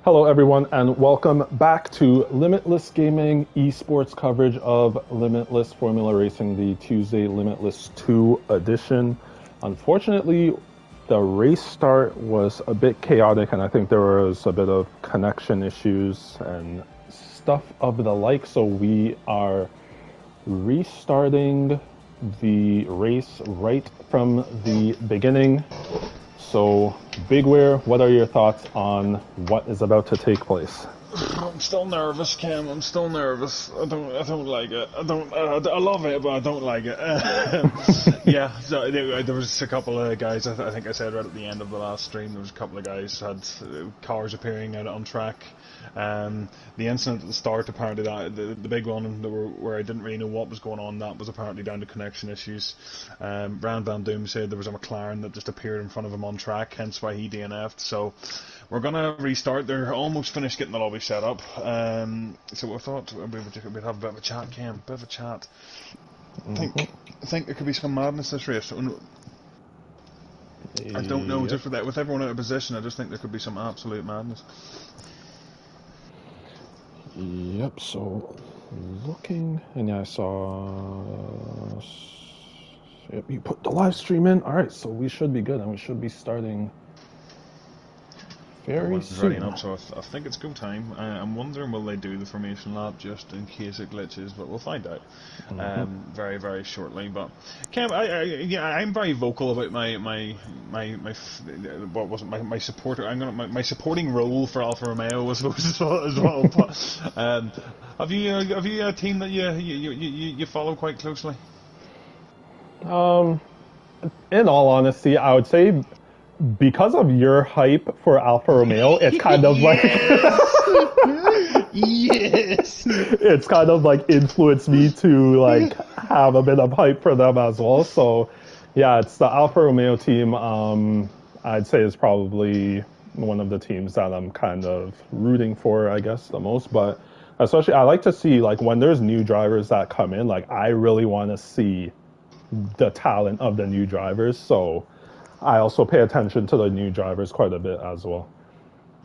Hello, everyone, and welcome back to Limitless Gaming esports coverage of Limitless Formula Racing, the Tuesday Limitless 2 edition. Unfortunately, the race start was a bit chaotic, and I think there was a bit of connection issues and stuff of the like, so we are restarting the race right from the beginning. So, Bigware, what are your thoughts on what is about to take place? I'm still nervous, Cam. I'm still nervous. I don't like it. I love it, but I don't like it. Yeah, so there was a couple of guys. I think I said right at the end of the last stream, there was a couple of guys who had cars appearing out on track. The incident at the start, apparently, the big one where I didn't really know what was going on, that was apparently down to connection issues. Brand Van Doom said there was a McLaren that just appeared in front of him on track, hence why he DNF'd. So we're gonna restart. They're almost finished getting the lobby set up. So I thought we'd have a bit of a chat, Cam. A bit of a chat. I think there could be some madness this race. I don't know. Just with everyone out of position, I just think there could be some absolute madness. Yep, so looking, and yeah, I saw, yep, you put the live stream in. Alright, so we should be good, and we should be starting very soon. Ready up, so I think it's go time. I'm wondering, will they do the formation lap just in case it glitches, but we'll find out very, very shortly. But Cam, I'm very vocal about my what was it, my supporter. My supporting role for Alfa Romeo, I suppose, as well. But, have you a team that you follow quite closely? In all honesty, I would say, because of your hype for Alfa Romeo, it's kind of like yes, it's kind of like influenced me to like have a bit of hype for them as well. So yeah, it's the Alfa Romeo team. I'd say is probably one of the teams that I'm kind of rooting for, I guess, the most. But especially, I like to see like when there's new drivers that come in. Like I really want to see the talent of the new drivers. So I also pay attention to the new drivers quite a bit as well.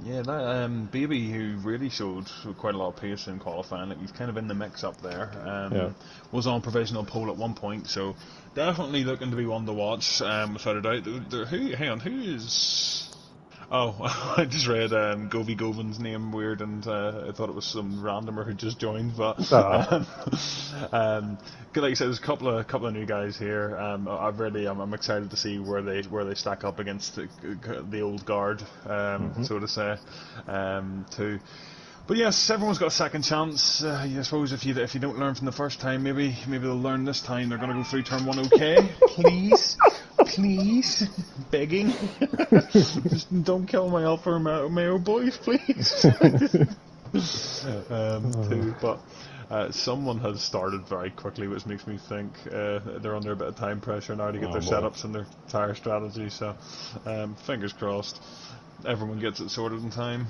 Yeah, that Baby, who really showed quite a lot of pace in qualifying, like he's kind of in the mix up there. Was on provisional pole at one point, so definitely looking to be one to watch. Without a doubt. Who is? Oh, I just read Govy Govan's name weird, and I thought it was some randomer who just joined. But like I said, there's a couple of new guys here. I'm excited to see where they stack up against the old guard, so to say, too. But yes, everyone's got a second chance. I suppose if you don't learn from the first time, maybe they'll learn this time. They're going to go through turn one, okay? Please, begging. Just don't kill my Alfa Romeo boys, please. But someone has started very quickly, which makes me think they're under a bit of time pressure now to get their setups and their tyre strategy. So, fingers crossed, everyone gets it sorted in time.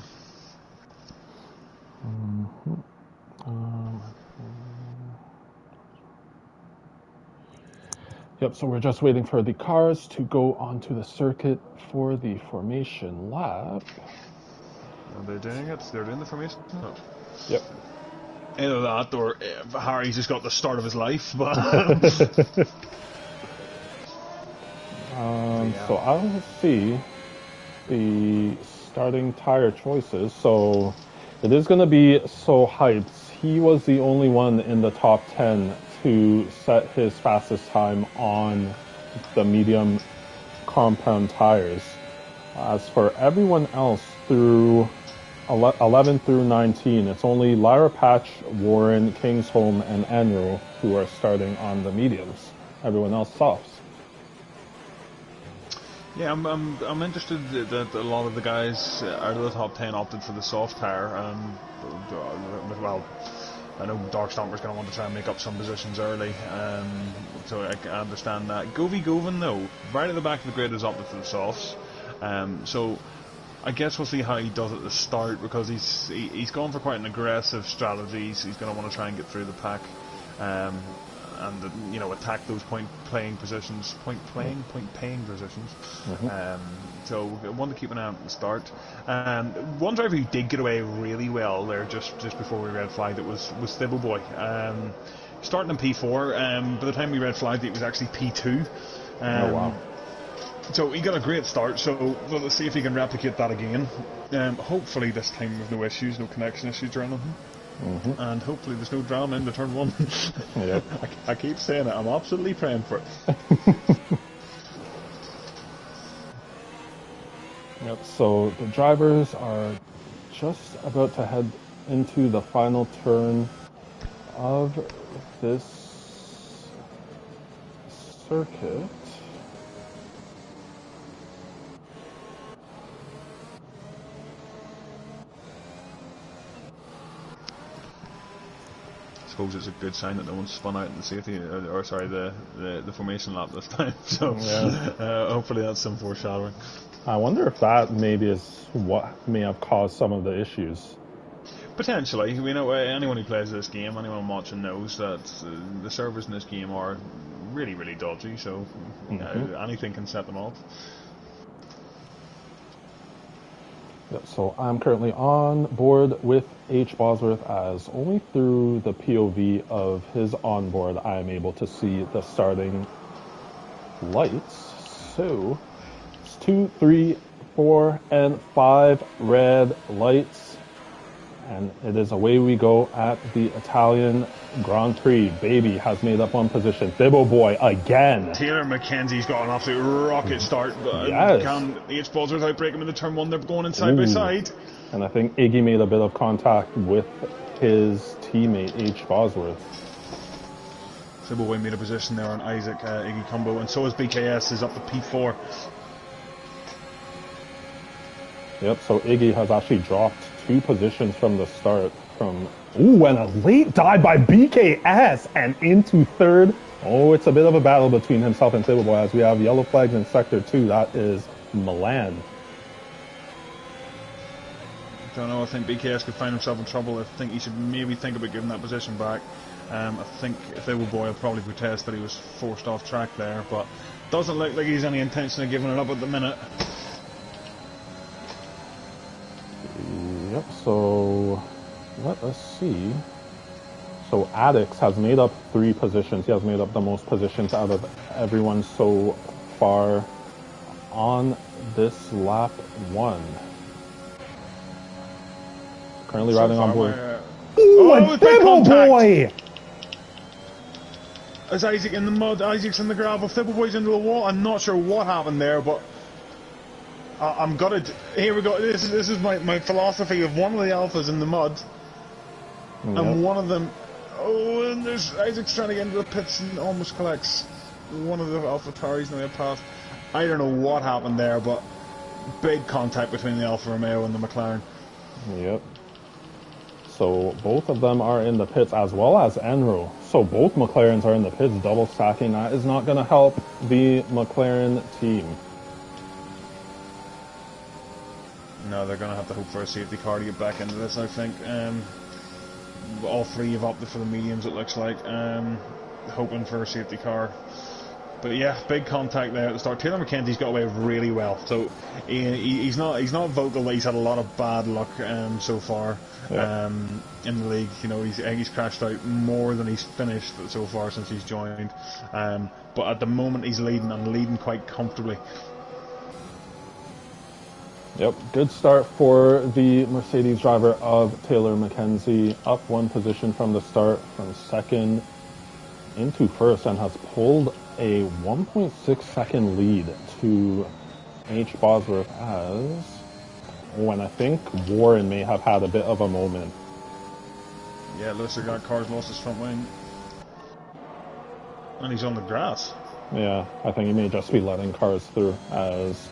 Yep, so we're just waiting for the cars to go onto the circuit for the formation lap. Are they doing it? They're doing the formation? No. Yep. Either that or Harry's just got the start of his life, but... So I'll see the starting tire choices. So it is going to be so hyped. He was the only one in the top 10 to set his fastest time on the medium compound tires. As for everyone else through 11 through 19, it's only Lyra Patch, Warren, Kingsholm, and Enro who are starting on the mediums. Everyone else softs. Yeah, I'm interested that a lot of the guys out of the top 10 opted for the soft tire. Well, I know Dark Stomper's going to want to try and make up some positions early, so I understand that. Govy Govan, though, right at the back of the grid, has opted for the softs. So I guess we'll see how he does at the start, because he's gone for quite an aggressive strategy. So he's going to want to try and get through the pack. you know, attack those point paying positions. So one to keep an eye on at the start. One driver who did get away really well there just before we red flagged it was Stibble Boy. Starting in P4, by the time we red flagged it was actually P2. Oh wow. So he got a great start, so let's see if he can replicate that again. Hopefully this time with no issues, no connection issues or anything. And hopefully there's no drama in the turn 1. Yep. I keep saying it, I'm absolutely praying for it. Yep, so the drivers are just about to head into the final turn of this circuit. I suppose it's a good sign that no one's spun out in the safety, or sorry, the formation lap this time. So hopefully that's some foreshadowing. I wonder if that maybe is what may have caused some of the issues. Potentially. We know anyone who plays this game, anyone watching knows that the servers in this game are really, really dodgy, so anything can set them off. Yep, so I'm currently on board with H. Bosworth, as only through the POV of his onboard I am able to see the starting lights. So it's 2, 3, 4, and 5 red lights, and it is away we go at the Italian Grand Prix. Baby has made up one position. Thibbo Boy again. Taylor McKenzie's got an absolute rocket start, but can H. Bosworth outbreak him in the turn 1? They're going in side by side. And I think Iggy made a bit of contact with his teammate H. Bosworth. Thibbo Boy made a position there on Isaac Iggy combo, and so is BKS is up to P4. Yep, so Iggy has actually dropped 2 positions from the start. And a late dive by BKS and into third. Oh, it's a bit of a battle between himself and Thibbo Boy, as we have yellow flags in sector 2. That is Milan. I don't know, I think BKS could find himself in trouble. I think he should maybe think about giving that position back. I think Thibbo Boy will probably protest that he was forced off track there, but doesn't look like he's any intention of giving it up at the minute. Yep, so let us see. So Addix has made up 3 positions. He has made up the most positions out of everyone so far on this lap 1. Currently riding on board. Oh, Thibbo Boy! Is Isaac in the mud? Isaac's in the gravel. Thibbo Boy's into the wall. I'm not sure what happened there, but I'm gonna. Here we go. This is my philosophy of one of the alphas in the mud, and one of them. Oh, and there's Isaac's trying to get into the pits and almost collects one of the Alpha Tauris in the path. I don't know what happened there, but big contact between the Alfa Romeo and the McLaren. Yep. So both of them are in the pits, as well as Enro. So both McLarens are in the pits, double stacking. That is not going to help the McLaren team. No, they're going to have to hope for a safety car to get back into this, I think. All 3 have opted for the mediums, it looks like. Hoping for a safety car. But yeah, big contact there at the start. Taylor McKenzie's got away really well. So he's not vocal that he's had a lot of bad luck so far in the league. You know, he's crashed out more than he's finished so far since he's joined. But at the moment he's leading, and leading quite comfortably. Yep, good start for the Mercedes driver of Taylor McKenzie. Up 1 position from the start, from second into first, and has pulled a 1.6 second lead to H. Bosworth, as when I think Warren may have had a bit of a moment. Yeah, Lucer got cars, lost his front wing. And he's on the grass. Yeah, I think he may just be letting cars through, as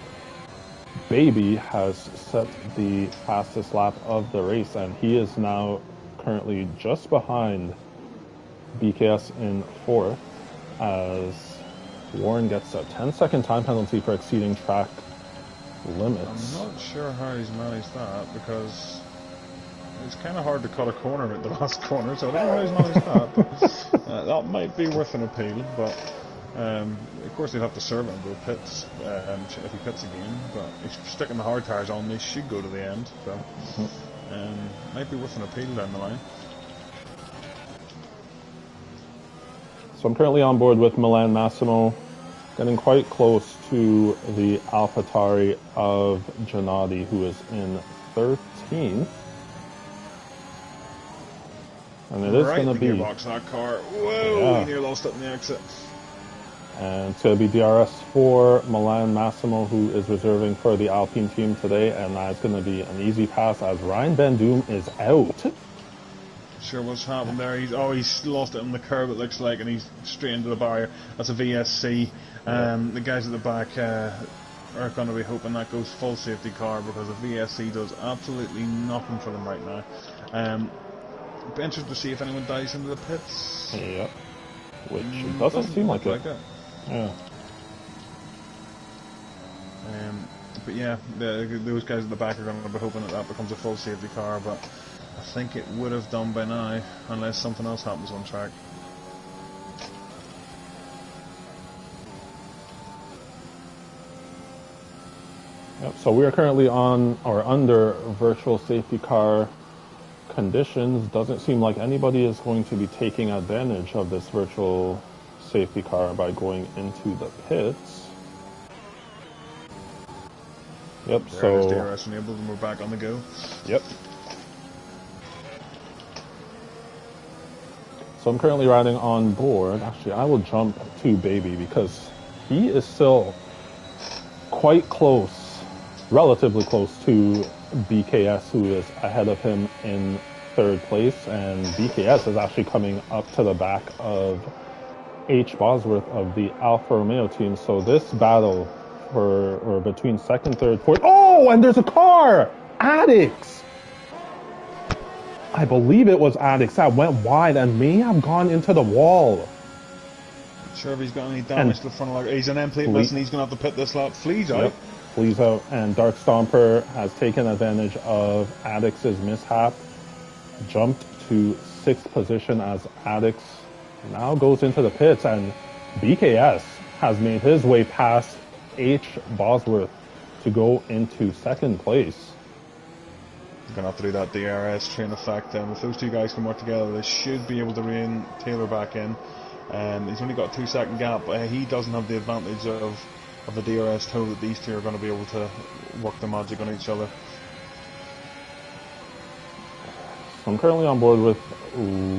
Baby has set the fastest lap of the race, and he is now currently just behind BKS in 4th, as Warren gets a 10-second time penalty for exceeding track limits. I'm not sure how he's managed that, because it's kind of hard to cut a corner at the last corner, so I don't know how he's managed that. But that might be worth an appeal. But of course, he'll have to serve it and go pits if he pits again. But if sticking the hard tires on, they should go to the end. So might be worth an appeal down the line. So I'm currently on board with Milan Massimo, getting quite close to the AlphaTauri of Gennady, who is in 13th. And it is going to be... gearbox that car. Whoa, we nearly lost it in the exit. And it's going to be DRS for Milan Massimo, who is reserving for the Alpine team today, and that's going to be an easy pass as Ryan Van Doom is out. Sure, what's happened there? He's lost it on the curb, it looks like, and he's straight into the barrier. That's a VSC. The guys at the back are going to be hoping that goes full safety car, because a VSC does absolutely nothing for them right now. Be interested to see if anyone dies into the pits. Yep. Which doesn't seem like it. Yeah. But yeah, those guys at the back are going to be hoping that becomes a full safety car, but I think it would have done by now, unless something else happens on track. Yep, so we are currently on or under virtual safety car conditions. Doesn't seem like anybody is going to be taking advantage of this virtual safety car by going into the pits. Yep, there so... DRS enabled and we're back on the go. Yep. So I'm currently riding on board. Actually, I will jump to Baby because he is still quite close, relatively close to BKS, who is ahead of him in 3rd place. And BKS is actually coming up to the back of H. Bosworth of the Alfa Romeo team. So this battle between 2nd, 3rd, 4th... Oh, and there's a car! Addicts! I believe it was Addicts that went wide and may have gone into the wall. Not sure if he's got any damage to the front of the... He's an M-plate miss and he's going to have to pit this lap. Flea's out. Flea's out, and Dark Stomper has taken advantage of Addicts' mishap. Jumped to 6th position as Addicts now goes into the pits, and BKS has made his way past H. Bosworth to go into 2nd place. He's going to have to do that DRS train effect. If those two guys can work together, they should be able to rein Taylor back in. He's only got a 2-second gap, but he doesn't have the advantage of the DRS toe that these two are going to be able to work the magic on each other. I'm currently on board with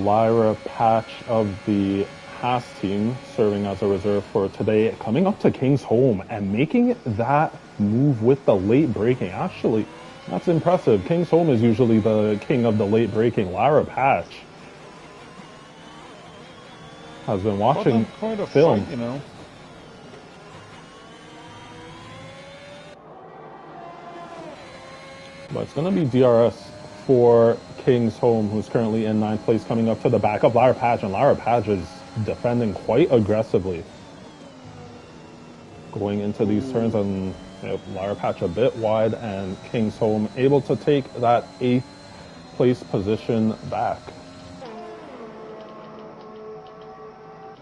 Lyra Patch of the Haas team, serving as a reserve for today, coming up to King's Home and making that move with the late braking. Actually, that's impressive. King's Home is usually the king of the late braking. Lyra Patch has been watching quite a film. Fight, you know. But it's going to be DRS for King's Home, who's currently in 9th place, coming up to the back of Lyra Patch, and Lyra Patch is defending quite aggressively going into these turns, and Lyra Patch a bit wide, and King's Home able to take that 8th place position back.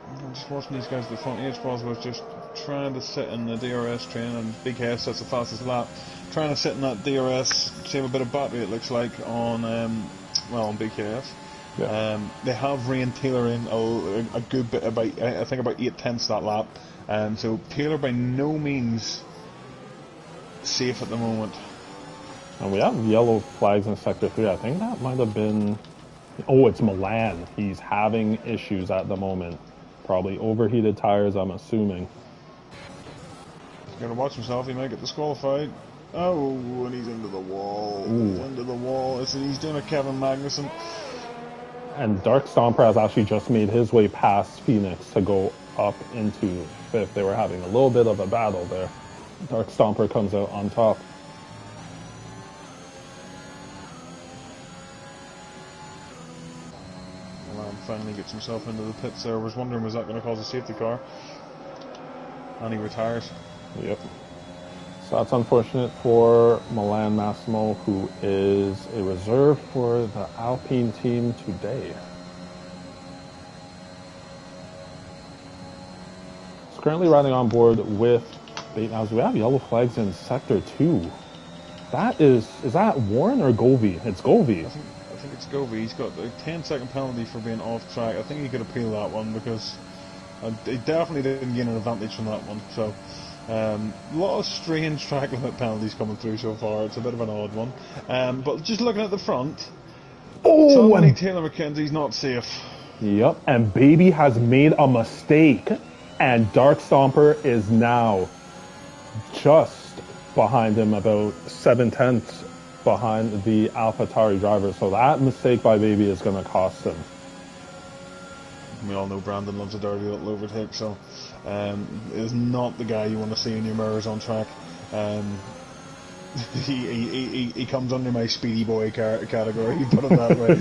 I'm just watching these guys at the front. H. Bosworth was just trying to sit in the DRS train, and BKS sets the fastest lap. Trying to sit in that DRS, save a bit of battery, it looks like, on on BKS. Yeah. They have reined Taylor in a good bit, I think about 8/10 that lap. So Taylor by no means safe at the moment. And we have yellow flags in Sector 3. I think that might have been... Oh, it's Milan. He's having issues at the moment. Probably overheated tires, I'm assuming. He's got to watch himself. He might get disqualified. Oh, and he's into the wall. He's into the wall. He's doing a Kevin Magnussen. And Dark Stomper has actually just made his way past Phoenix to go up into 5th. They were having a little bit of a battle there. Dark Stomper comes out on top. Milan finally gets himself into the pits there. I was wondering, was that going to cause a safety car? And he retires. Yep. So that's unfortunate for Milan Massimo, who is a reserve for the Alpine team today. He's currently riding on board with Batehouse. We have yellow flags in Sector 2. That is that Warren or Govey? It's Govey. I think it's Govey. He's got a 10-second penalty for being off track. I think he could appeal that one because he definitely didn't gain an advantage from that one. So, a lot of strange track limit penalties coming through so far. It's a bit of an odd one. But just looking at the front, suddenly Taylor McKenzie's not safe. Yep, and Baby has made a mistake, and Dark Stomper is now just behind him, about 7/10 behind the AlphaTauri driver. So that mistake by Baby is going to cost him. We all know Brandon loves a dirty little overtake, so is not the guy you want to see in your mirrors on track. He comes under my speedy boy category, put it that way.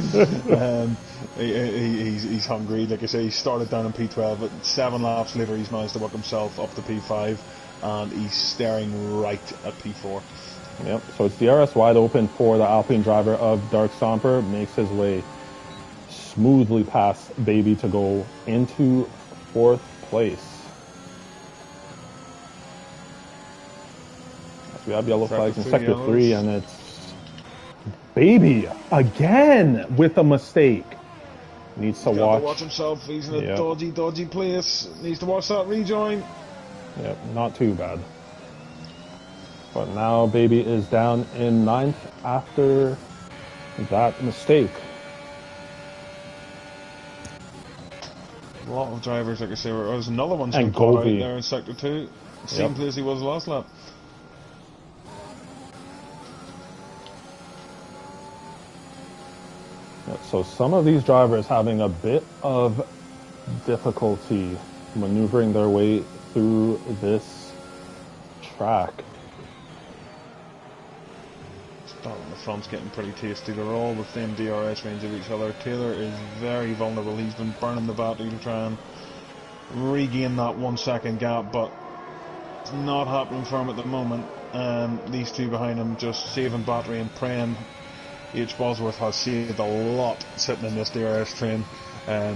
He's hungry. Like I say, he started down in P12, but 7 laps later he's managed to work himself up to P5, and he's staring right at P4. Yep, so it's DRS wide open for the Alpine driver of Dark Stomper. Makes his way smoothly past Baby to go into 4th place. So we have yellow flags in Sector 3, and it's Baby again with a mistake. Needs to watch himself. He's in a dodgy place. Needs to watch that rejoin. Yep, not too bad. But now Baby is down in 9th after that mistake. A lot of drivers, like I say, there's another one's and caught out Govey there in Sector 2. Same place he was last lap. So some of these drivers having a bit of difficulty maneuvering their way through this track. Start on the front's getting pretty tasty. They're all within DRS range of each other. Taylor is very vulnerable. He's been burning the battery to try and regain that 1 second gap, but it's not happening for him at the moment. These two behind him just saving battery and praying. H. Bosworth has saved a lot sitting in this DRS train. I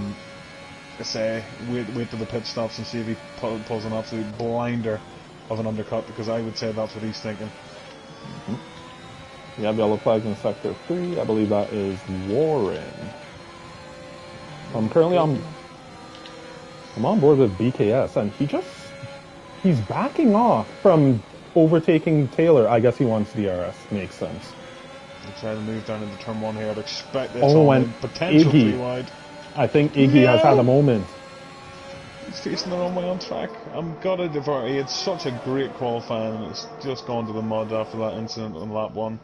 say, wait till the pit stops and see if he pulls an absolute blinder of an undercut, because I would say that's what he's thinking. We have yellow flags in Sector 3. I believe that is Warren. I'm currently I'm on board with BKS, and he's backing off from overtaking Taylor. I guess he wants DRS. Makes sense. Try to move down into turn 1 here. I'd expect this and potential Iggy. 3 wide. I think Iggy has had a moment. He's facing the wrong way on track. I'm gutted for he had such a great qualifying, and it's just gone to the mud after that incident on lap 1.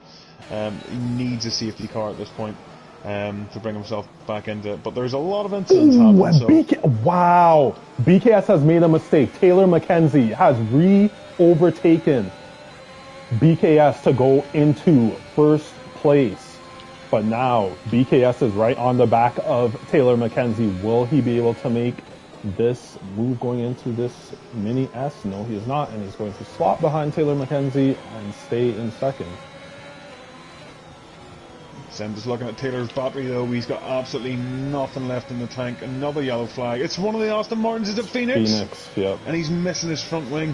He needs a safety car at this point to bring himself back into it. But there's a lot of incidents happening. So. Wow! BKS has made a mistake. Taylor McKenzie has overtaken BKS to go into 1st place. But now BKS is right on the back of Taylor McKenzie. Will he be able to make this move going into this Mini S? No, he is not, and he's going to swap behind Taylor McKenzie and stay in 2nd. So I'm just looking at Taylor's battery though. He's got absolutely nothing left in the tank. Another yellow flag. It's one of the Aston Martins. Is it Phoenix? Phoenix, yep. And he's missing his front wing.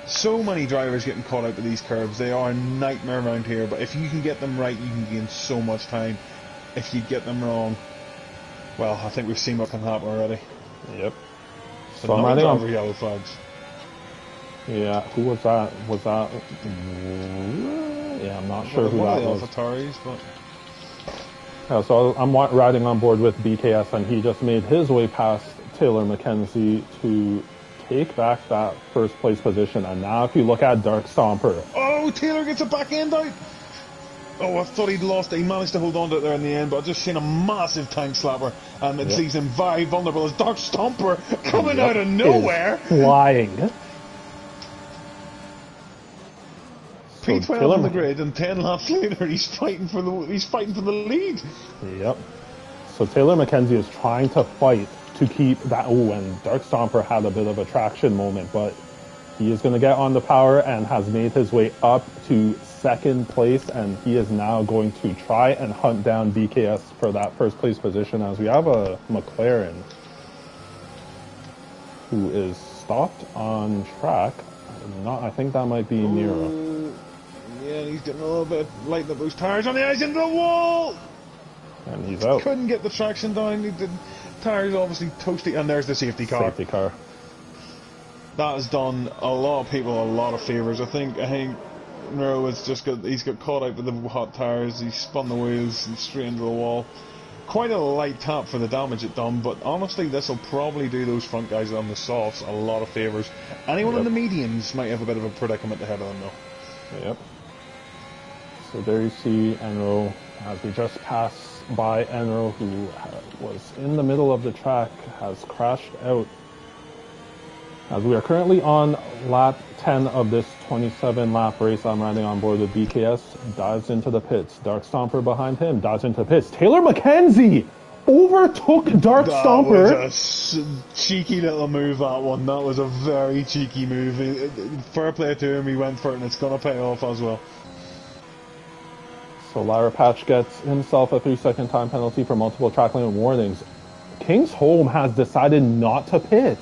So many drivers getting caught out to these curves. They are a nightmare around here, but if you can get them right, you can gain so much time. If you get them wrong, well, I think we've seen what can happen already. Yep. So I'm running over yellow flags. Yeah, who was that? Was that... Yeah, I'm not sure who that was. AlphaTauris, but... Yeah, so I'm riding on board with BKS, and he just made his way past Taylor McKenzie to take back that 1st place position. And now if you look at Dark Stomper... Oh, Taylor gets a back end out! Oh, I thought he'd lost it. He managed to hold on to it there in the end, but I've just seen a massive tank slapper, and it leaves him very vulnerable as Dark Stomper coming out of nowhere! Flying. P12 on the grid, and 10 laps later he's fighting for the lead. Yep. So Taylor McKenzie is trying to fight to keep that. Oh, and Dark Stomper had a bit of a traction moment, but He is going to get on the power and has made his way up to second place, and he is now going to try and hunt down BKS for that first place position, as we have a McLaren who is stopped on track. I think that might be Nero. Yeah, he's getting a little bit light up those tires on the ice into the wall! And he's out. Couldn't get the traction down. The tires obviously toasty, and there's the safety car. Safety car. That has done a lot of people a lot of favours. I think Nero has he's got caught out with the hot tires. He spun the wheels and straight into the wall. Quite a light tap for the damage it done, but honestly, this will probably do those front guys on the softs a lot of favours. Anyone in the mediums might have a bit of a predicament ahead of them, though. Yep. So there you see Enro as we just pass by Enro, who was in the middle of the track, has crashed out. As we are currently on lap 10 of this 27-lap race, I'm riding on board with BKS, dives into the pits. Dark Stomper behind him, dives into the pits. Taylor McKenzie overtook Dark Stomper. That was a cheeky little move, that one. That was a very cheeky move. Fair play to him, he went for it, and it's going to pay off as well. So Lyra Patch gets himself a 3-second time penalty for multiple track limit warnings. Kingsholm has decided not to pit.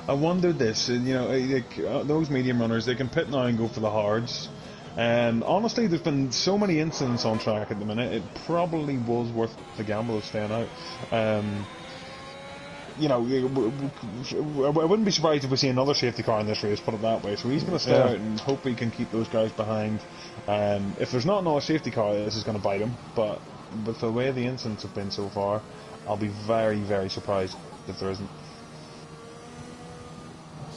I wondered this, those medium runners, they can pit now and go for the hards. And honestly, there's been so many incidents on track at the minute, it probably was worth the gamble of staying out. I wouldn't be surprised if we see another safety car in this race, put it that way. So he's going to stay out and hope he can keep those guys behind. If there's not another safety car, this is going to bite him. But with the way the incidents have been so far, I'll be very, very surprised if there isn't.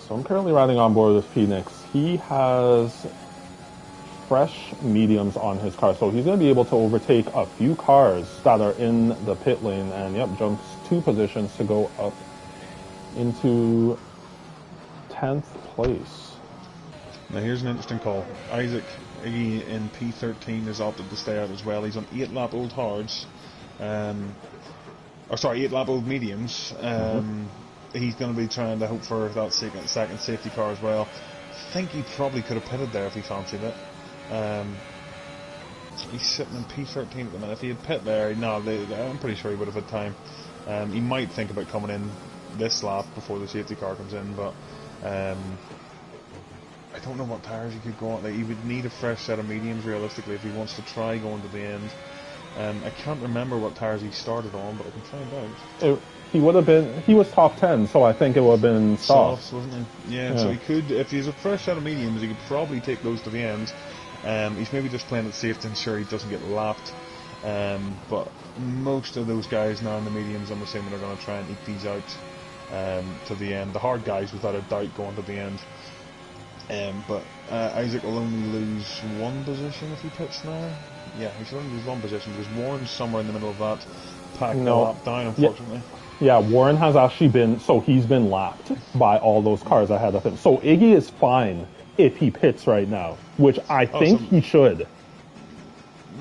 So I'm currently riding on board with Phoenix. He has fresh mediums on his car, so he's going to be able to overtake a few cars that are in the pit lane, and jumps 2 positions to go up into 10th place. Now here's an interesting call. Isaac Iggy in P13 has opted to stay out as well. He's on 8-lap old hards, 8-lap old mediums. He's going to be trying to hope for that second safety car as well. I think he probably could have pitted there if he fancied it. He's sitting in P13 at the minute. If he had pit there, I'm pretty sure he would have had time. He might think about coming in this lap before the safety car comes in, but I don't know what tyres he could go on. He would need a fresh set of mediums realistically if he wants to try going to the end. I can't remember what tyres he started on, but I can find out. He was top 10, so I think it would have been soft. Wasn't he? Yeah, so he could, if he's a fresh set of mediums, he could probably take those to the end. He's maybe just playing it safe to ensure he doesn't get lapped. But most of those guys now in the mediums, I'm assuming, are going to try and eke these out to the end. The hard guys, without a doubt, going to the end. But Isaac will only lose 1 position if he pits now. Yeah, he should only lose 1 position because Warren's somewhere in the middle of that pack lap down, unfortunately. Yeah, Warren has actually he's been lapped by all those cars ahead of him. So Iggy is fine if he pits right now, which I think he should.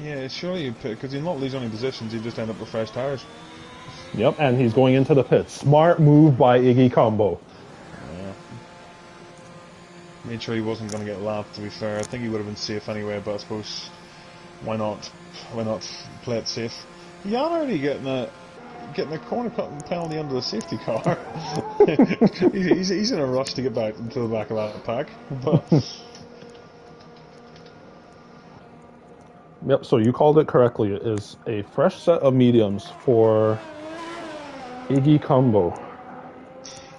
Yeah, surely he'd pit, because he'll not lose any positions, he'd just end up with fresh tyres. Yep, and he's going into the pit. Smart move by Iggy Combo. Yeah. Made sure he wasn't going to get lapped, to be fair. I think he would have been safe anyway, but I suppose, why not play it safe? Jan already getting a corner cut penalty under the safety car. he's in a rush to get back into the back of that pack. But yep, so you called it correctly. It is a fresh set of mediums for Iggy Combo.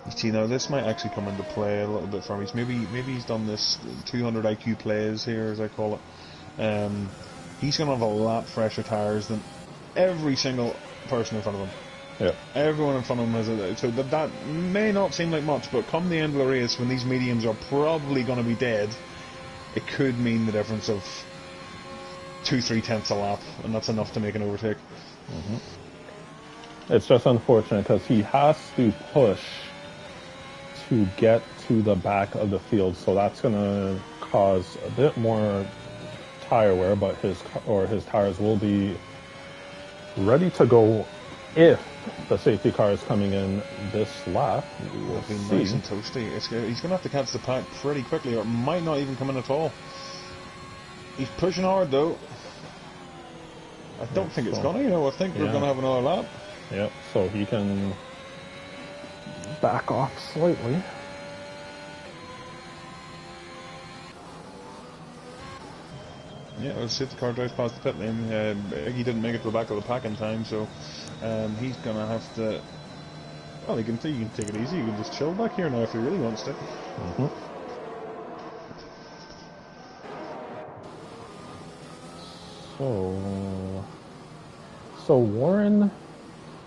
You see, now this might actually come into play a little bit for him. Maybe he's done this 200 IQ plays here, as I call it. He's going to have a lot fresher tyres than every single person in front of him. Yeah. Everyone in front of him has so that may not seem like much, but come the end of the race, when these mediums are probably going to be dead, it could mean the difference of 2-3 tenths a lap, and that's enough to make an overtake. It's just unfortunate because he has to push to get to the back of the field, so that's going to cause a bit more tire wear, but his tires will be ready to go if the safety car is coming in this lap. We'll It'll be see. nice and toasty. He's going to have to catch the pack pretty quickly, or it might not even come in at all. He's pushing hard, though. I don't think it's going to, I think we're going to have another lap. Yep, so he can back off slightly. Yeah, let's see if the car drives past the pit lane. He didn't make it to the back of the pack in time, so he's going to have to... Well, you can take it easy. You can just chill back here now if he really wants to. So Warren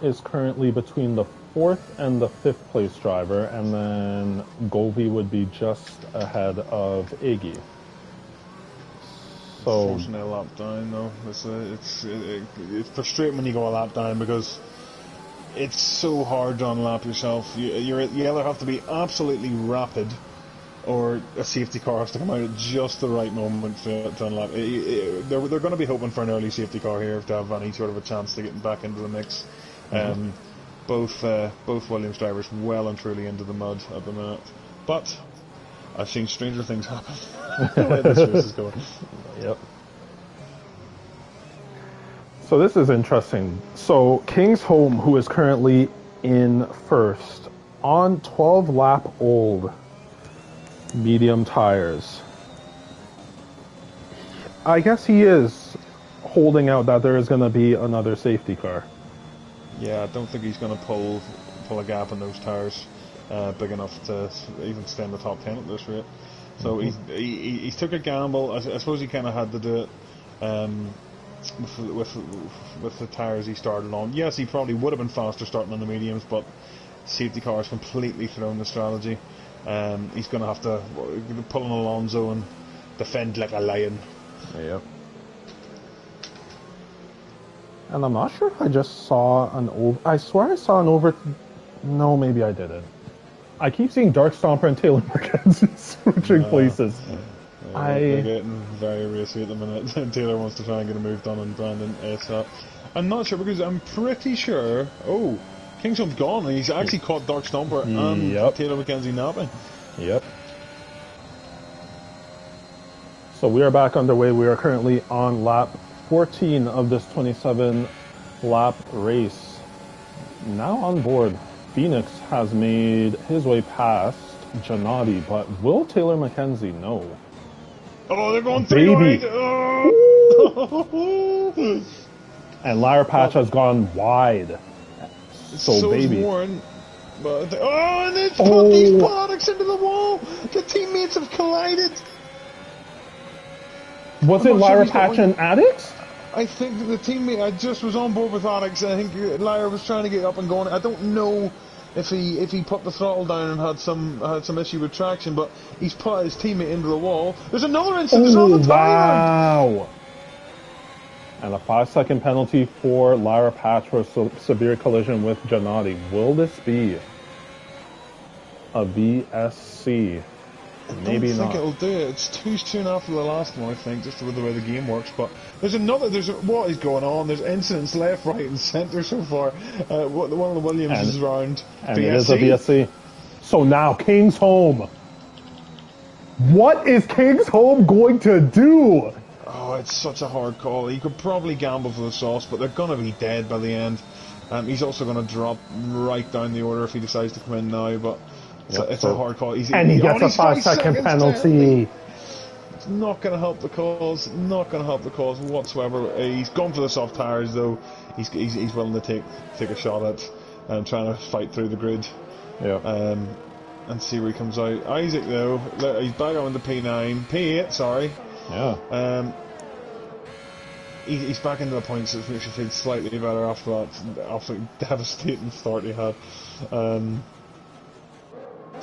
is currently between the 4th and the 5th place driver, and then Govi would be just ahead of Iggy. So forcing a lap down, though. It's frustrating when you go a lap down because it's so hard to unlap yourself. You either have to be absolutely rapid, or a safety car has to come out at just the right moment to unlap. They're going to be hoping for an early safety car here to have any sort of a chance to get back into the mix. Both Williams drivers well and truly into the mud at the minute, but I've seen stranger things happen. The way this race is going. Yep. So this is interesting. So Kingsholm, who is currently in first, on 12 lap old medium tires. I guess he is holding out that there is going to be another safety car. Yeah, I don't think he's going to pull a gap in those tires big enough to even stay in the top 10 at this rate. So he took a gamble. I suppose he kind of had to do it with the tires he started on. Yes, he probably would have been faster starting on the mediums, but safety car has completely thrown the strategy. He's going to have to pull an Alonso and defend like a lion. Yep. And I'm not sure if I just saw an over... I swear I saw an over... No, maybe I didn't. I keep seeing Dark Stomper and Taylor McKenzie switching places. They're getting very racy at the minute. Taylor wants to try and get a move done on Brandon ASAP. I'm not sure because I'm pretty sure... Oh, Kingsholm's gone and he's actually caught Dark Stomper and Taylor McKenzie napping. Yep. So we are back underway. We are currently on lap 14 of this 27-lap race. Now on board, Phoenix has made his way past Gennady, but will Taylor McKenzie know? Oh, they're going three wide! Oh. And Lara Patch has gone wide. So baby. Warren. But and they put these products into the wall! The teammates have collided! Was it Lara Patch and Addicts? I think the teammate, I just was on board with Addicts. I think Lara was trying to get up and going. I don't know if he put the throttle down and had some issue with traction, but he's put his teammate into the wall. There's another incident on the tire line. And a 5-second penalty for Lara Patch for a severe collision with Gennady. Will this be a VSC? Maybe not. I think it'll do it. It's too soon after the last one, I think, just with the way the game works. But what is going on? There's incidents left, right, and centre so far. One of the Williams is around. And it is a VSC. So now Kingsholm. What is Kingsholm going to do? Oh, it's such a hard call. He could probably gamble for the sauce, but they're going to be dead by the end. He's also going to drop right down the order if he decides to come in now, but it's a hard call. He gets a 5-second penalty. It's not going to help the cause. Not going to help the cause whatsoever. He's gone for the soft tires, though. He's willing to take a shot at trying to fight through the grid. Yeah. And see where he comes out. Isaac, though, he's back on the P8, sorry. Yeah. He's back into the points, which makes you feel slightly better after that absolutely devastating start he had.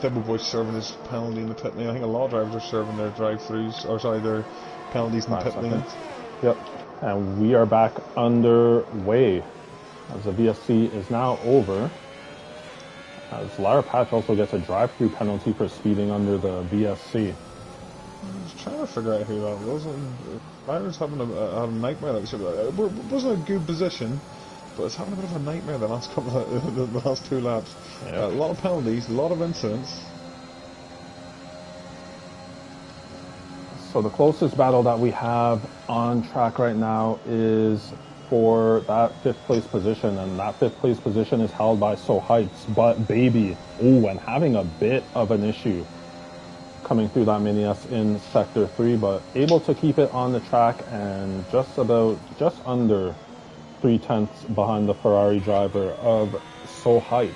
Double Boy serving his penalty in the pit lane. I think a lot of drivers are serving their their penalties in the pit lane. Yep. And we are back underway as the VSC is now over. As Lara Patch also gets a drive-through penalty for speeding under the VSC. I was trying to figure out who that was. Lara's having a nightmare. It wasn't a good position. but it's having a bit of a nightmare the last couple of the last 2 laps. Yep. A lot of penalties, a lot of incidents. So the closest battle that we have on track right now is for that 5th place position, and that 5th place position is held by So Heights. But Baby, and having a bit of an issue coming through that mini S in sector 3, but able to keep it on the track and just under 3/10 behind the Ferrari driver of So Heights.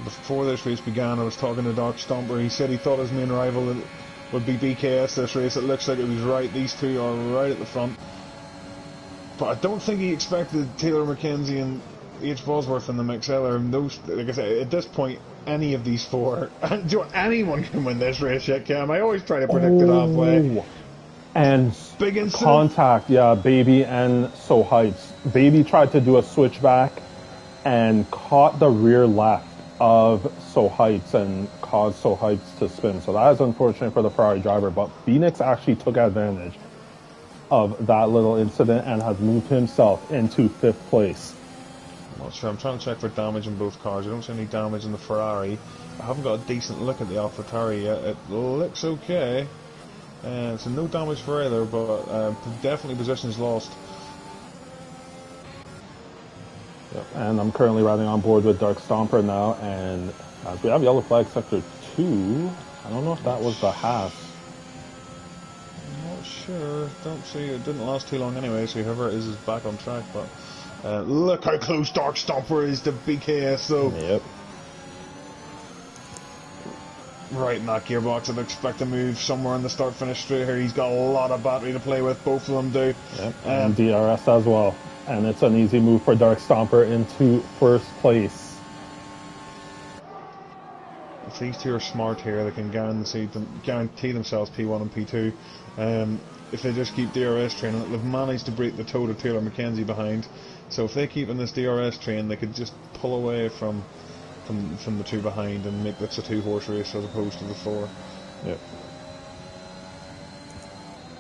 Before this race began, I was talking to Dark Stomper. He said he thought his main rival would be BKS this race. It looks like it was right. These two are right at the front. But I don't think he expected Taylor McKenzie and H. Bosworth in the mix either. And those, like I said, at this point, any of these four, anyone can win this race yet, Cam. I always try to predict it halfway. And big incident. Contact, yeah, Baby and So Heights. Baby tried to do a switchback and caught the rear left of So Heights and caused So Heights to spin. So that is unfortunate for the Ferrari driver, but Phoenix actually took advantage of that little incident and has moved himself into 5th place. I'm not sure. I'm trying to check for damage in both cars. I don't see any damage in the Ferrari. I haven't got a decent look at the AlphaTauri yet. It looks okay. So no damage for either, but definitely positions lost. Yep. And I'm currently riding on board with Dark Stomper now, and we have yellow flag sector 2. I don't know if that was the Haas. I'm not sure. Don't see. It didn't last too long anyway, so whoever it is back on track. But look how close Dark Stomper is to BKS, though. Yep. Right in that gearbox, I'd expect to move somewhere in the start-finish straight here. He's got a lot of battery to play with, both of them do. Yep. And DRS as well. And it's an easy move for Dark Stomper into 1st place. If these two are smart here, they can guarantee themselves P1 and P2. If they just keep DRS training, they've managed to break the toe to Taylor McKenzie behind. So if they keep in this DRS train, they could just pull away from the two behind and make this a 2-horse race as opposed to the 4. Yep.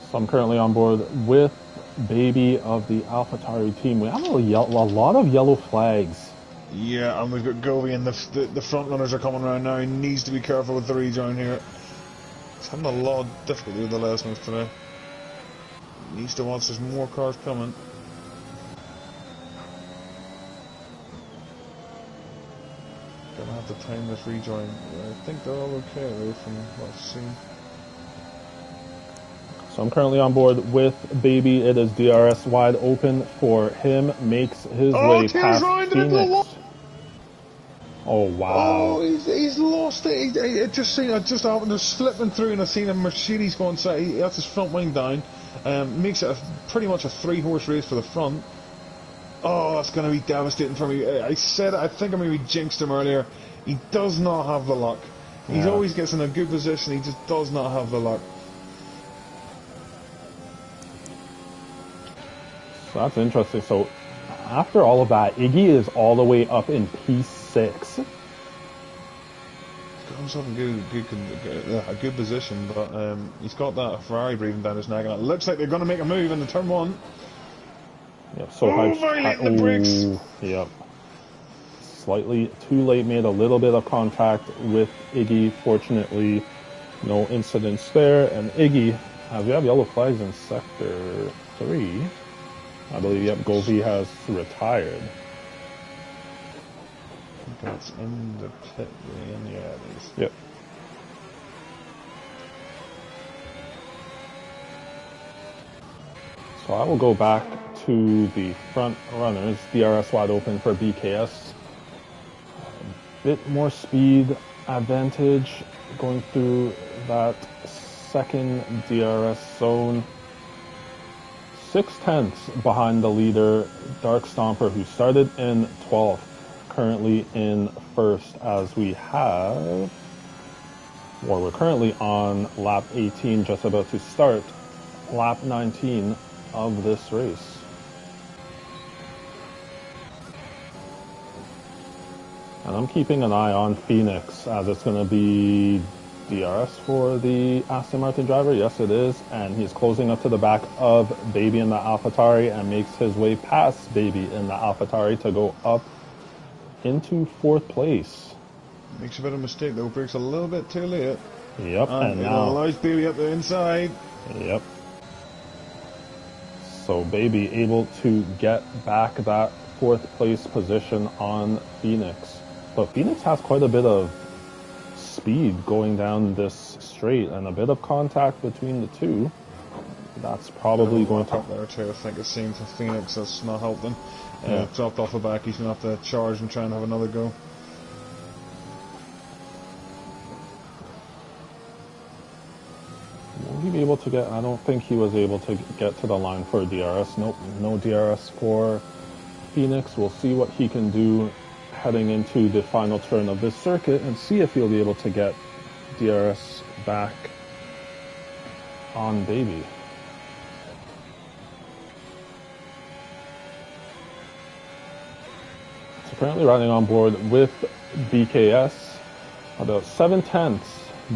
So I'm currently on board with Baby of the AlphaTauri team. We have a lot of yellow flags. Yeah, and we've got Govey and the front runners are coming around now. He needs to be careful with the rejoin here. He's having a lot of difficulty with the lessons today. He needs to watch, there's more cars coming. Gonna have to time this rejoin. I think they're all okay though from what I've seen. So I'm currently on board with Baby. It is DRS wide open for him. Makes his way past Phoenix. Oh wow! Oh, he's lost it. I just happened to slipping through, and I seen a Mercedes going. That's his front wing down. Makes it pretty much a 3-horse race for the front. Oh, that's going to be devastating for me. I think I maybe jinxed him earlier. He does not have the luck. He always gets in a good position. He just does not have the luck. So that's interesting. So after all of that, Iggy is all the way up in P6. Got himself in a good position, but he's got that Ferrari breathing down his neck, and it looks like they're going to make a move into turn 1. Yep. So the brakes. Yep. Slightly too late. Made a little bit of contact with Iggy. Fortunately, no incidents there. And Iggy, we have yellow flags in sector 3. I believe, yep, Govey has retired. That's in the pit lane, yeah, it is. Yep. So I will go back to the front runners. DRS wide open for BKS. A bit more speed advantage going through that second DRS zone. 6/10 behind the leader, Dark Stomper, who started in 12th, currently in 1st as we're currently on lap 18, just about to start lap 19 of this race. And I'm keeping an eye on Phoenix, as it's going to be DRS for the Aston Martin driver. Yes, it is. And he's closing up to the back of Baby in the AlphaTauri and makes his way past Baby in the AlphaTauri to go up into 4th place. Makes a bit of a mistake though, breaks a little bit too late. Yep, and it now allows Baby up the inside. Yep. So Baby able to get back that 4th place position on Phoenix. But Phoenix has quite a bit of speed going down this straight and a bit of contact between the two. That's probably going to... Up there too, I think it seems for Phoenix that's not helping. Dropped off the back, he's going to have to charge and try and have another go. Will he be able to get... I don't think he was able to get to the line for DRS. Nope, no DRS for Phoenix. We'll see what he can do heading into the final turn of this circuit and see if he'll be able to get DRS back on Baby. So currently riding on board with BKS, about 7/10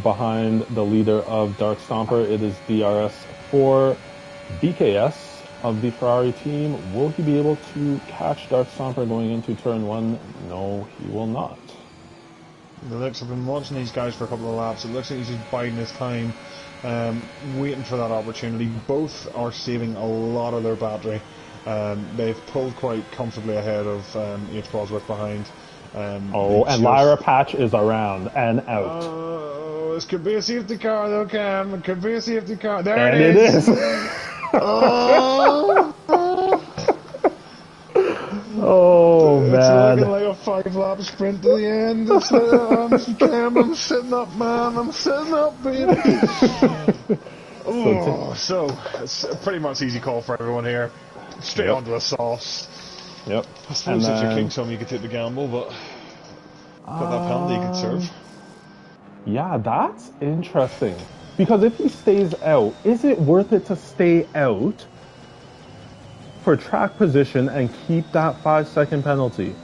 behind the leader of Dark Stomper. It is DRS for BKS of the Ferrari team. Will he be able to catch Dark Stomper going into turn 1? No, he will not. The looks, I've been watching these guys for a couple of laps. It looks like he's just biding his time, waiting for that opportunity. Both are saving a lot of their battery. They've pulled quite comfortably ahead of H. Bosworth behind. And Lyra Patch is around and out. Oh, this could be a safety car though, Cam. It could be a safety car. There and it is. Oh, oh man. It's looking like a 5-lap sprint to the end. Cam, I'm sitting up, man. I'm sitting up, baby. So it's a pretty much easy call for everyone here. Straight onto the sauce. Yep. I suppose if you're Kingston, you could take the gamble, but got that penalty you could serve. Yeah, that's interesting. Because if he stays out, is it worth it to stay out for track position and keep that 5-second penalty?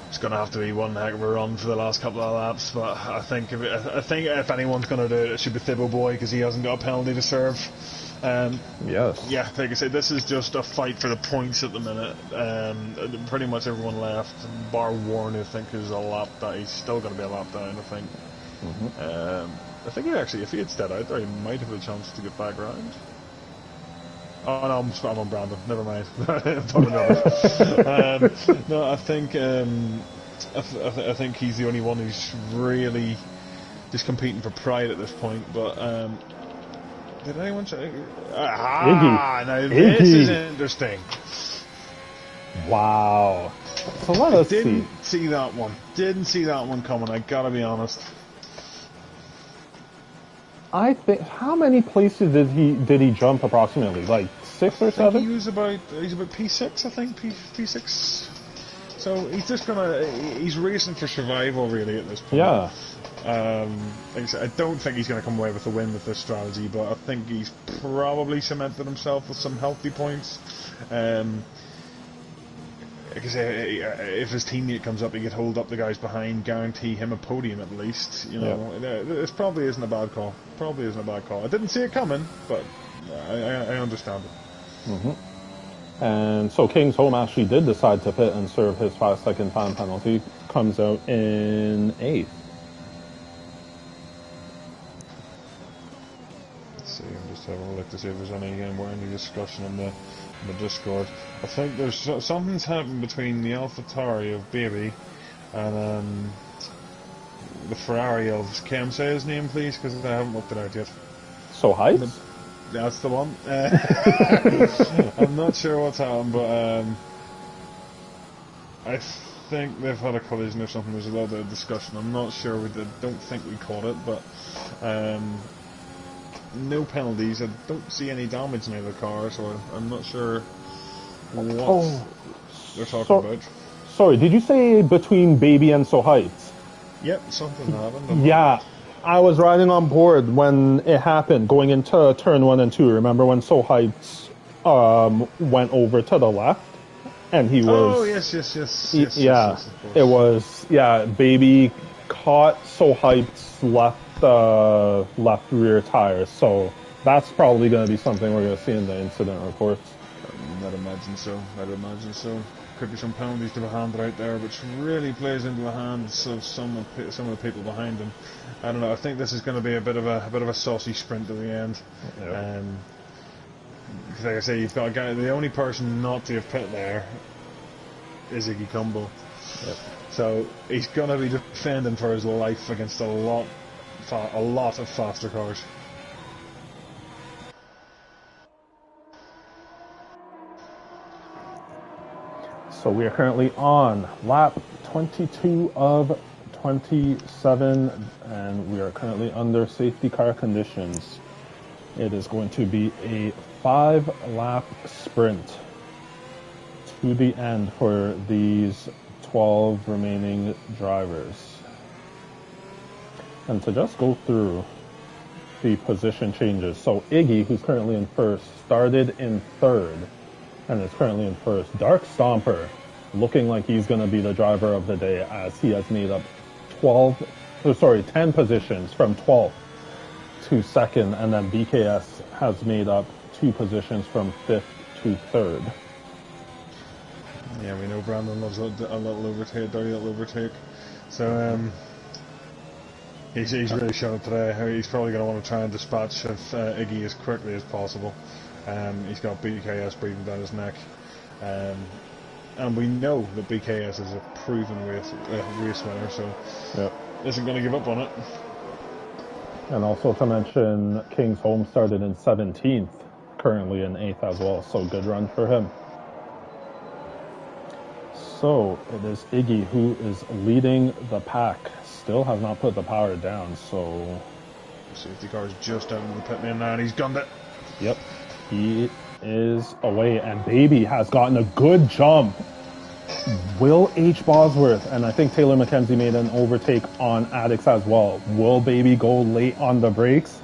It's going to have to be one heck of a run for the last couple of laps, but I think if anyone's going to do it, it should be Thibbo Boy because he hasn't got a penalty to serve. Yes. Yeah, like I said, this is just a fight for the points at the minute. Pretty much everyone left, bar Warren, I think, is a lap down. He's still going to be a lap down, I think. I think if he had stayed out there, he might have a chance to get back round. Oh no, I'm on Brandon. Never mind. I'm talking rubbish. No, I think he's the only one who's really just competing for pride at this point. But did anyone say? Now this is interesting. Wow. So let us see. Didn't see that one. Didn't see that one coming. I gotta be honest. I think, how many places did he jump approximately? Like 6 or 7? He's about P6, I think, P6. So he's just he's racing for survival really at this point. Yeah. Like I said, I don't think he's going to come away with a win with this strategy, but I think he's probably cemented himself with some healthy points. Like I say, if his teammate comes up, he could hold up the guys behind, guarantee him a podium at least. You know, this probably isn't a bad call. Probably isn't a bad call. I didn't see it coming, but I understand it. And so King's Home actually did decide to pit and serve his 5-second time penalty. Comes out in 8th. Let's see, I'm just having a look to see if there's any discussion in the Discord. I think there's something's happened between the AlphaTauri of Baby and the Ferrari of Cam. Say his name, please, because I haven't looked it out yet. So Heights? That's the one. I'm not sure what's happened, but I think they've had a collision or something. There's a little bit of discussion. I'm not sure. Don't think we caught it, but no penalties. I don't see any damage in either car, so I'm not sure what they're talking about. Sorry, did you say between Baby and So Heights? Yep, something happened. Yeah, I was riding on board when it happened, going into turn 1 and 2. Remember when So Heights went over to the left? And he was... Oh, yes. It was... Yeah, Baby caught So Heights' left left rear tires. So that's probably going to be something we're going to see in the incident reports. I'd imagine so. I'd imagine so. Could be some penalties to be handed out there, which really plays into the hands of some of the people behind him. I don't know. I think this is going to be a bit of a saucy sprint to the end. Yeah. Because like I say, you've got a guy. The only person not to have pit there is Iggy Combo. Yep. So he's going to be defending for his life against a lot of faster cars. So we are currently on lap 22 of 27, and we are currently under safety car conditions. It is going to be a 5-lap sprint to the end for these 12 remaining drivers. And to just go through the position changes. So Iggy, who's currently in first, started in third and is currently in first. Dark Stomper, looking like he's going to be the driver of the day, as he has made up 10 positions from 12th to second, and then BKS has made up 2 positions from 5th to 3rd. Yeah, we know Brandon loves a little overtake, dirty little overtake. So he's really shown it today. He's probably going to want to try and dispatch Iggy as quickly as possible. He's got BKS breathing down his neck. And we know that BKS is a proven race winner, so Yep. isn't going to give up on it. And also to mention, King's Home started in 17th, currently in 8th as well, so good run for him. So it is Iggy who is leading the pack. Still has not put the power down, so... Safety car is just out of the pit lane now, and he's gunned it. Yep, he is away, and Baby has gotten a good jump. Will H. Bosworth, and I think Taylor McKenzie made an overtake on Addicts as well. Will Baby go late on the brakes?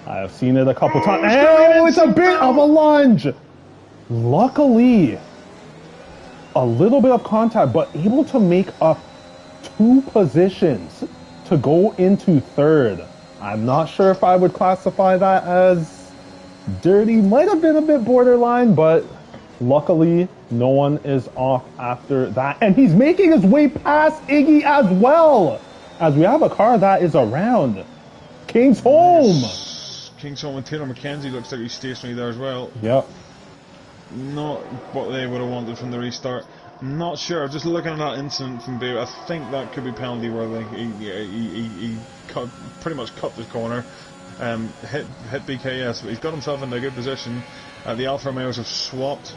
I have seen it a couple times. Oh, it's a bit of a lunge! Luckily, a little bit of contact, but able to make up 2 positions to go into 3rd. I'm not sure if I would classify that as dirty. Might have been a bit borderline, but luckily no one is off after that. And he's making his way past Iggy as well, as we have a car that is around. King's Home! King's Home and Taylor McKenzie looks like he's stationary there as well. Yep. Not what they would have wanted from the restart. Not sure. Just looking at that incident from Baby, I think that could be penalty worthy. He pretty much cut the corner, hit BKS, but he's got himself in a good position. The Alfa Romeos have swapped,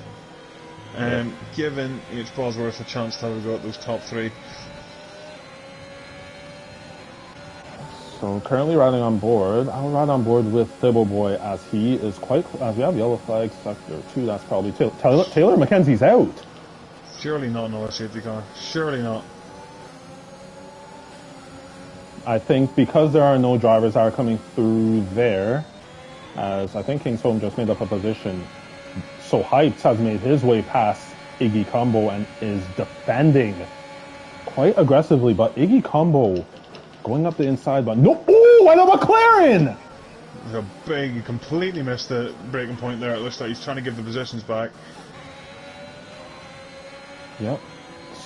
giving H. Bosworth a chance to have a go at those top 3. So currently riding on board, I'll ride on board with Thibble Boy, as he is quite, as we have yellow flag sector 2, that's probably Taylor McKenzie's out. Surely not another safety car. Surely not. I think because there are no drivers that are coming through there, as I think King's Home just made up a position, so Hypes has made his way past Iggy Combo and is defending quite aggressively, but Iggy Combo going up the inside, but no, ooh, and a McLaren! He completely missed the braking point there. It looks like he's trying to give the positions back. Yep.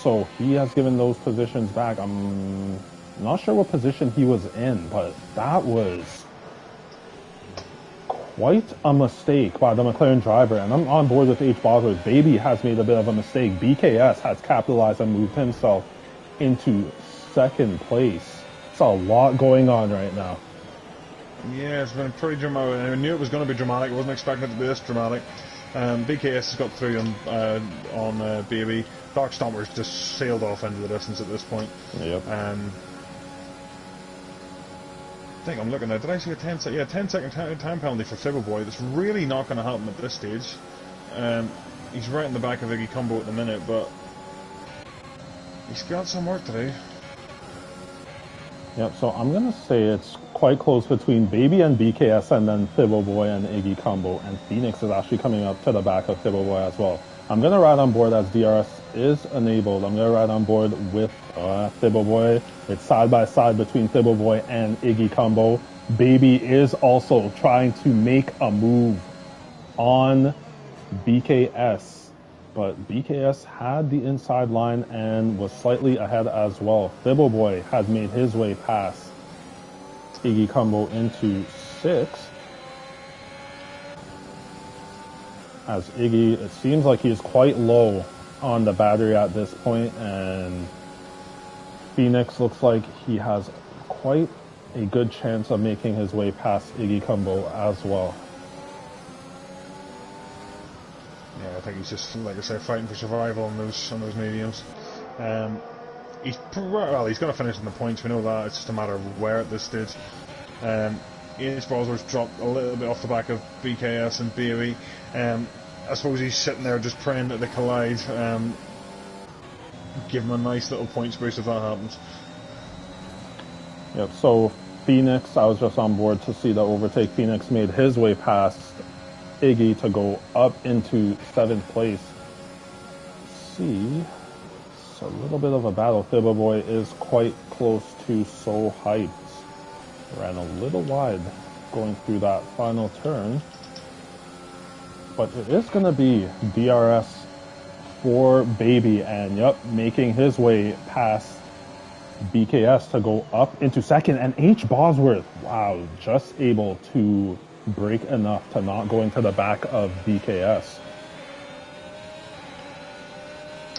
So he has given those positions back. I'm not sure what position he was in, but that was quite a mistake by the McLaren driver. And I'm on board with H. Bosworth. Baby has made a bit of a mistake. BKS has capitalized and moved himself into 2nd place. It's a lot going on right now. Yeah, it's been pretty dramatic. I knew it was going to be dramatic. I wasn't expecting it to be this dramatic. BKS has got through on Baby. Dark Stomper's just sailed off into the distance at this point. Yep. I think I'm looking at. Did I see a 10-second time penalty for Thibble Boy? That's really not going to happen at this stage. He's right in the back of Iggy Combo at the minute, but he's got some work to do. Yep, so I'm going to say it's quite close between Baby and BKS, and then Thibble Boy and Iggy Combo, and Phoenix is actually coming up to the back of Thibble Boy as well. I'm going to ride on board as DRS is enabled. I'm going to ride on board with Thiboboy. It's side by side between Thiboboy and Iggy Combo. Baby is also trying to make a move on BKS, but BKS had the inside line and was slightly ahead as well. Thiboboy had made his way past Iggy Combo into 6th. As Iggy, it seems like he is quite low on the battery at this point, and Phoenix looks like he has quite a good chance of making his way past Iggy Combo as well. Yeah, I think he's just, like I say, fighting for survival on those mediums. He's going to finish in the points. We know that. It's just a matter of where at this stage. H Bosworth's dropped a little bit off the back of BKS and BOE. I suppose he's sitting there just praying that they collide. Give him a nice little points boost if that happens. Yep, so Phoenix, I was just on board to see the overtake. Phoenix made his way past Iggy to go up into 7th place. See, it's a little bit of a battle. Thiboboy is quite close to So Hyped. Ran a little wide going through that final turn. But it is going to be DRS for Baby, and yep, making his way past BKS to go up into 2nd. And H Bosworth, wow, just able to break enough to not go into the back of BKS.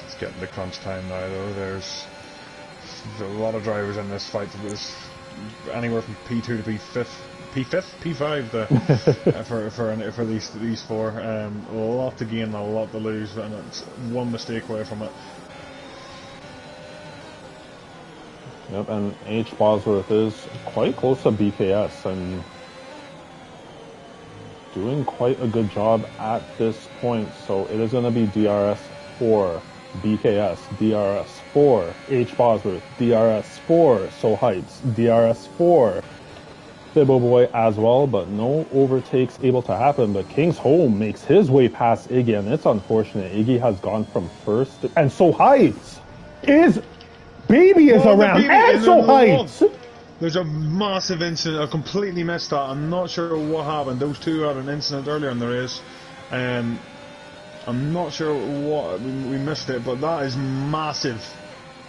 It's getting to crunch time now, though. There's a lot of drivers in this fight. There's anywhere from P2 to P5 for these 4. A lot to gain, a lot to lose, and it's one mistake away from it. Yep, and H Bosworth is quite close to BKS and doing quite a good job at this point. So it is going to be DRS for BKS, DRS for H Bosworth, DRS for So Heights, DRS for Thiboboy as well, but no overtakes able to happen. But King's Home makes his way past Iggy, and it's unfortunate. Iggy has gone from 1st, and So Heights is Baby is around, and So Heights. There's a massive incident. I completely missed that. I'm not sure what happened. Those two had an incident earlier in the race. I'm not sure what we missed it, but that is massive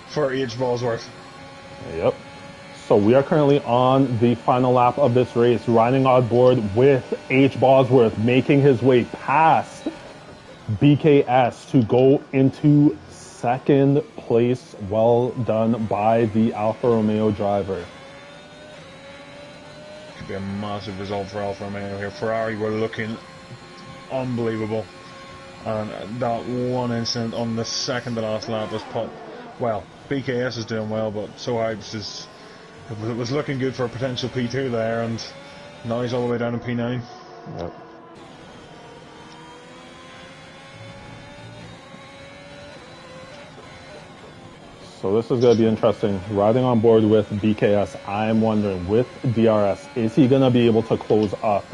for H Bosworth. Yep. So we are currently on the final lap of this race, riding on board with H Bosworth, making his way past BKS to go into 2nd place. Well done by the Alfa Romeo driver. Could be a massive result for Alfa Romeo here. Ferrari were looking unbelievable. And that one incident on the 2nd to last lap was put. Well, BKS is doing well, but So Hypes was looking good for a potential P2 there, and now he's all the way down to P9. Yep. So this is going to be interesting. Riding on board with BKS, I'm wondering, with DRS, is he going to be able to close up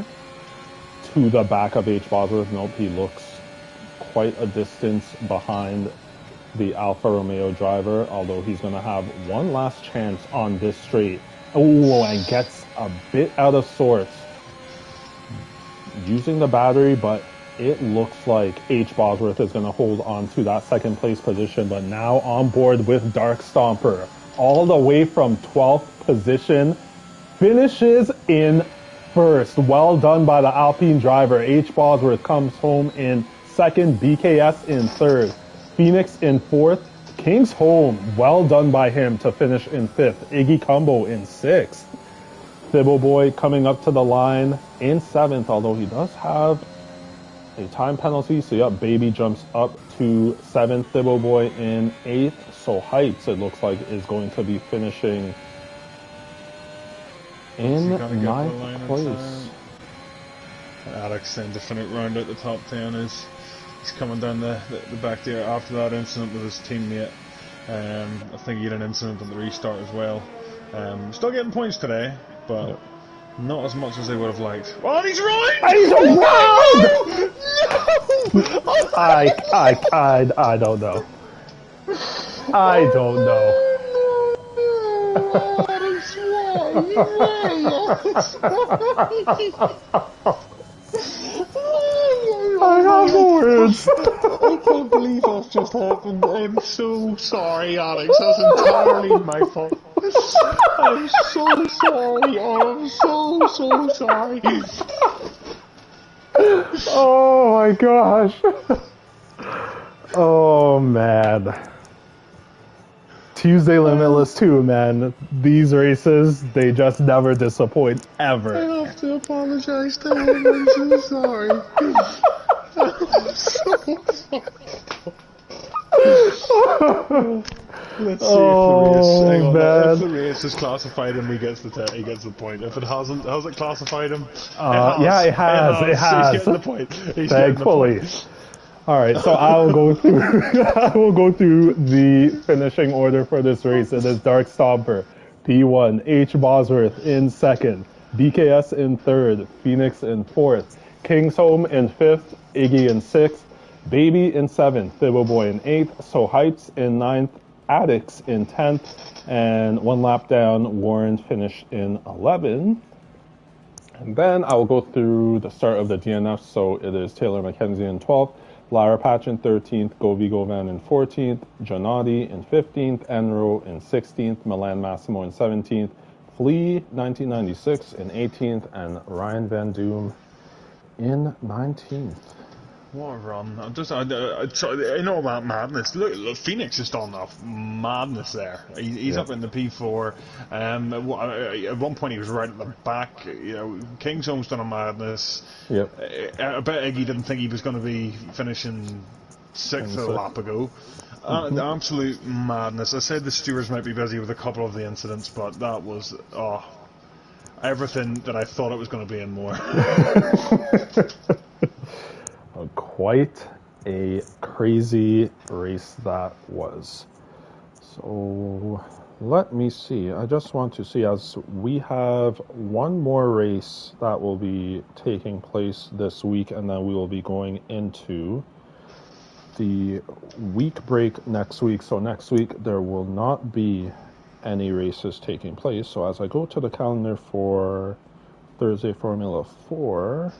to the back of H Bosworth? Nope, he looks quite a distance behind the Alfa Romeo driver, although he's going to have one last chance on this straight. Oh, and gets a bit out of sorts using the battery, but it looks like H Bosworth is going to hold on to that 2nd place position. But now on board with Dark Stomper, all the way from 12th position, finishes in 1st. Well done by the Alpine driver. H Bosworth comes home in 2nd, BKS in 3rd, Phoenix in 4th, King's Home, well done by him to finish in 5th, Iggy Combo in 6th, Thiboboy coming up to the line in 7th, although he does have a time penalty, so yep, Baby jumps up to 7th, Thiboboy in 8th, So Heights, it looks like, is going to be finishing in 9th place. Alex in the definite round out the top 10 is he's coming down the back there after that incident with his teammate. I think he had an incident on the restart as well. Still getting points today, but Not as much as they would have liked. Oh, and he's right! He's around! No! I don't know. I don't know. I have no words. I can't believe that's just happened. I'm so sorry, Alex. That's entirely my fault. I'm so sorry. I'm so sorry. Oh my gosh. Oh man. Tuesday Limitless 2, man. These races, they just never disappoint, ever. I have to apologize to him. I'm so sorry. I'm so sorry. Let's see if the race is classified him, he gets the point. If it hasn't, has it classified him? Yeah, it has. He's getting the point. Thankfully. All right, so I will go through the finishing order for this race. It is Dark Stomper, P1, H Bosworth in second, BKS in third, Phoenix in fourth, King's Home in fifth, Iggy in sixth, Baby in seventh, Thibbleboy in eighth, So Heights in ninth, Addicts in 10th, and one lap down, Warren finished in 11th. And then I will go through the start of the DNF. So it is Taylor McKenzie in 12th, Lara Patch in 13th, Govi Govan in 14th, Janati in 15th, Enro in 16th, Milan Massimo in 17th, Flea 1996 in 18th, and Ryan Van Doom in 19th. What a run. I know about madness. Look, Phoenix is on off madness there. He's up in the P4. At one point he was right at the back. You know, King's Home's done a madness. Yep. I bet Iggy didn't think he was going to be finishing sixth a lap ago. Absolute madness. I said the stewards might be busy with a couple of the incidents, but that was everything that I thought it was going to be and more. Quite a crazy race that was. So let me see. I just want to see, as we have one more race that will be taking place this week, and then we will be going into the week break next week. So next week there will not be any races taking place. So as I go to the calendar for Thursday Formula 4,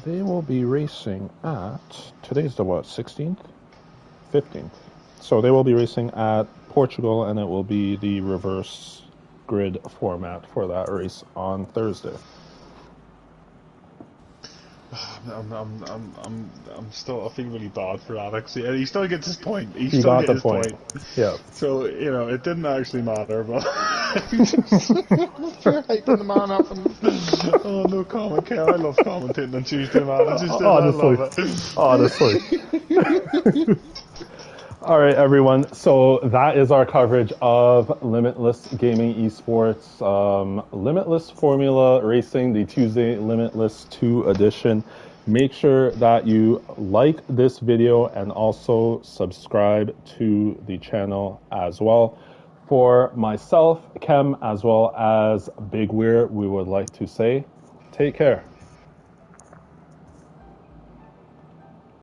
they will be racing at, today's the what, 16th? 15th. So they will be racing at Portugal, and it will be the reverse grid format for that race on Thursday. I'm still, I feel really bad for Alex. He still gets his point. He still got the point. Yeah. So, you know, it didn't actually matter, but you're hyping the man up. Oh, no comment, Ken. I love commentating on Tuesday, man. Honestly. All right, everyone. So that is our coverage of Limitless Gaming Esports, Limitless Formula Racing, the Tuesday Limitless 2 edition. Make sure that you like this video and also subscribe to the channel as well. For myself, Kem, as well as Big Weir, we would like to say, take care.